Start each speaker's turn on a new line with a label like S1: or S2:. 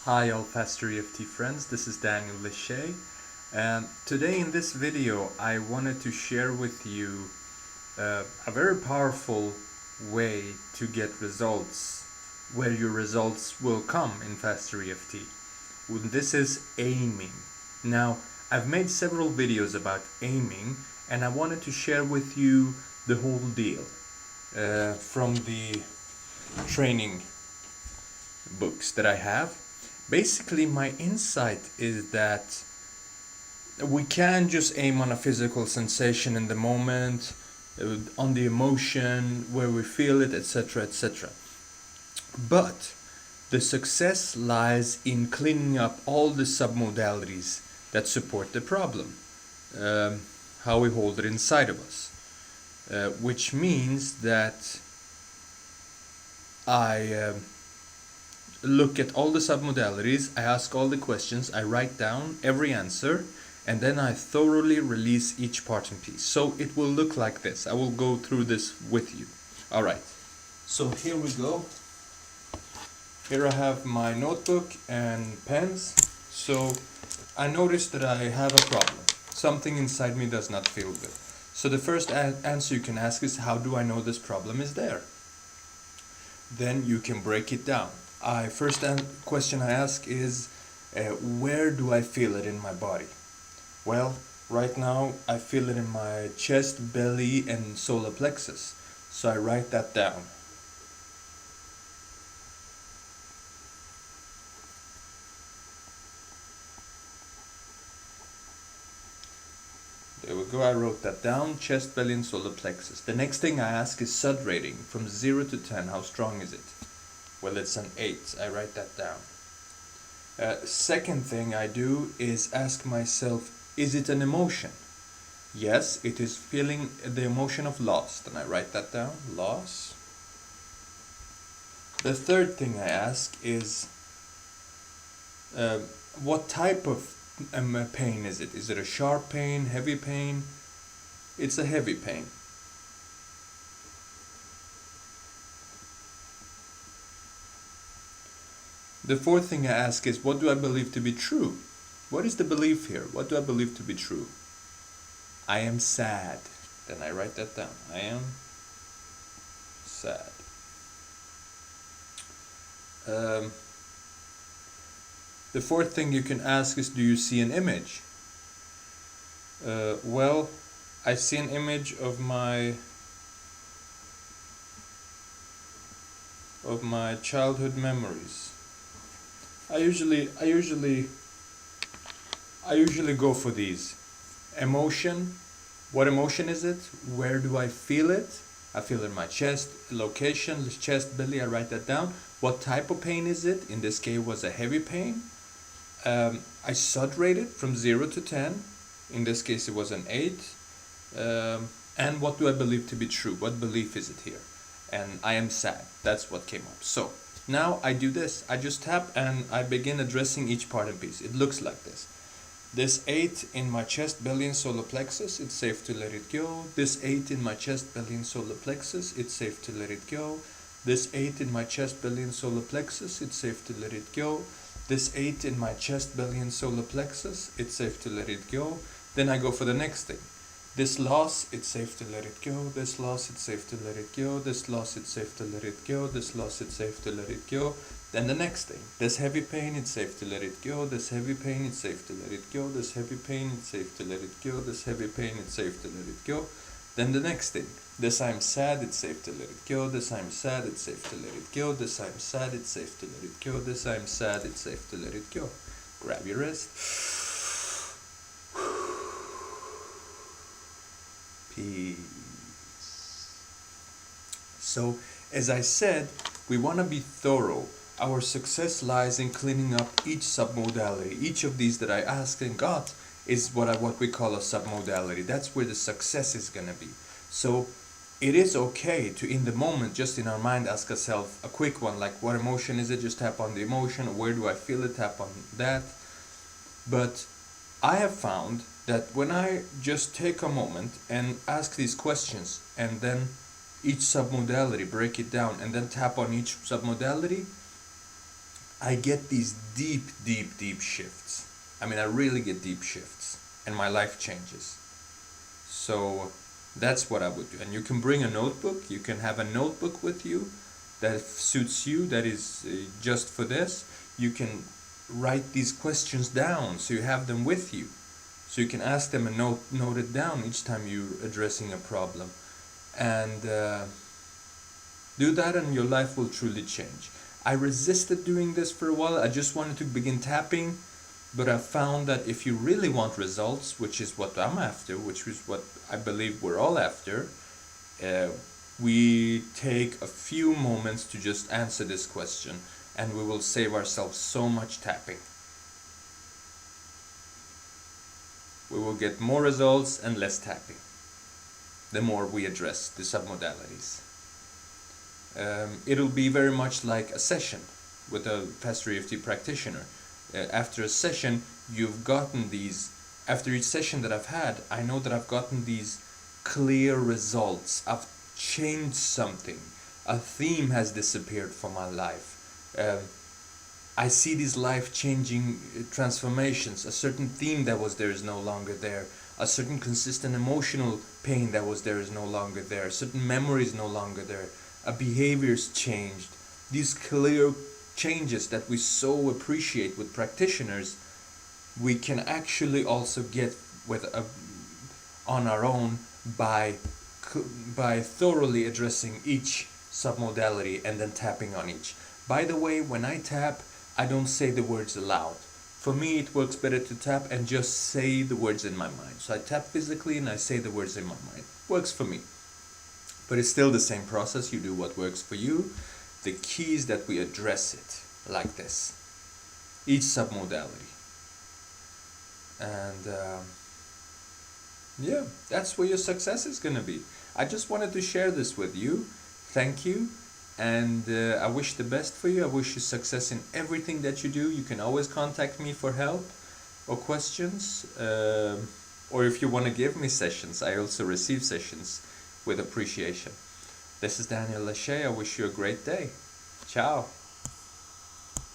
S1: Hi all Faster EFT friends, this is Daniel Lachey, and today in this video I wanted to share with you a very powerful way to get results, where your results will come in Faster EFT. This is aiming. Now, I've made several videos about aiming and I wanted to share with you the whole deal from the training books that I have. Basically, my insight is that we can just aim on a physical sensation in the moment, on the emotion, where we feel it, etc., etc. But the success lies in cleaning up all the submodalities that support the problem, how we hold it inside of us, which means that I look at all the submodalities, I ask all the questions, I write down every answer, and then I thoroughly release each part and piece. So it will look like this. I will go through this with you. Alright, so here we go. Here I have my notebook and pens. So I noticed that I have a problem. Something inside me does not feel good. So the first answer you can ask is, how do I know this problem is there? Then you can break it down. First question I ask is, where do I feel it in my body? Well, right now I feel it in my chest, belly, and solar plexus. So I write that down. There we go, I wrote that down, chest, belly, and solar plexus. The next thing I ask is SUD rating, from 0 to 10, how strong is it? Well, it's an 8. I write that down. Second thing I do is ask myself, is it an emotion? Yes, it is feeling the emotion of loss. Then I write that down, loss. The third thing I ask is, what type of pain is it? Is it a sharp pain, heavy pain? It's a heavy pain. The fourth thing I ask is, what do I believe to be true? What is the belief here? What do I believe to be true? I am sad. Then I write that down. I am sad. The fourth thing you can ask is, do you see an image? Well, I see an image of my childhood memories. I usually go for these. Emotion. What emotion is it? Where do I feel it? I feel it in my chest. Location, chest, belly. I write that down. What type of pain is it? In this case, it was a heavy pain. I SUD rated from 0 to 10. In this case, it was an 8. And what do I believe to be true? What belief is it here? And I am sad. That's what came up. So now I do this. I just tap and I begin addressing each part and piece. It looks like this. This 8 in my chest, belly, and solar plexus, it's safe to let it go. This 8 in my chest, belly, and solar plexus, it's safe to let it go. This 8 in my chest, belly, and solar plexus, it's safe to let it go. This 8 in my chest, belly, and solar plexus, it's safe to let it go. Then I go for the next thing. This loss, it's safe to let it go. This loss, it's safe to let it go. This loss, it's safe to let it go. This loss, it's safe to let it go. Then the next thing. This heavy pain, it's safe to let it go. This heavy pain, it's safe to let it go. This heavy pain, it's safe to let it go. This heavy pain, it's safe to let it go. Then the next thing. This I'm sad, it's safe to let it go. This I'm sad, it's safe to let it go. This I'm sad, it's safe to let it go. This I'm sad, it's safe to let it go. Grab your wrist. Peace. So, as I said, we want to be thorough. Our success lies in cleaning up each submodality. Each of these that I asked and got is what we call a submodality. That's where the success is going to be. So it is okay to, in the moment, just in our mind, ask ourselves a quick one, like, what emotion is it? Just tap on the emotion. Or where do I feel it? Tap on that. But I have found that when I just take a moment and ask these questions, and then each submodality, break it down, and then tap on each submodality, I get these deep shifts. I mean, I really get deep shifts, and my life changes. So that's what I would do. And you can bring a notebook. You can have a notebook with you that suits you, that is just for this. You can write these questions down so you have them with you. So you can ask them and note it down each time you're addressing a problem. And do that, and your life will truly change. I resisted doing this for a while. I just wanted to begin tapping, but I found that if you really want results, which is what I'm after, which is what I believe we're all after, we take a few moments to just answer this question, and we will save ourselves so much tapping. We will get more results and less tapping the more we address the submodalities. It'll be very much like a session with a Faster EFT practitioner. After a session, you've gotten these, after each session that I've had, I know that I've gotten these clear results. I've changed something. A theme has disappeared from my life. I see these life-changing transformations. A certain theme that was there is no longer there. A certain consistent emotional pain that was there is no longer there. A certain memory is no longer there. A behavior's changed. These clear changes that we so appreciate with practitioners, we can actually also get with on our own by thoroughly addressing each submodality and then tapping on each. By the way, when I tap, I don't say the words aloud. For me, it works better to tap and just say the words in my mind. So I tap physically and I say the words in my mind. Works for me. But it's still the same process. You do what works for you. The key is that we address it like this. Each submodality. And yeah, that's where your success is going to be. I just wanted to share this with you. Thank you. And I wish the best for you. I wish you success in everything that you do. You can always contact me for help or questions. Or if you want to give me sessions, I also receive sessions with appreciation. This is Daniel Lachey. I wish you a great day. Ciao.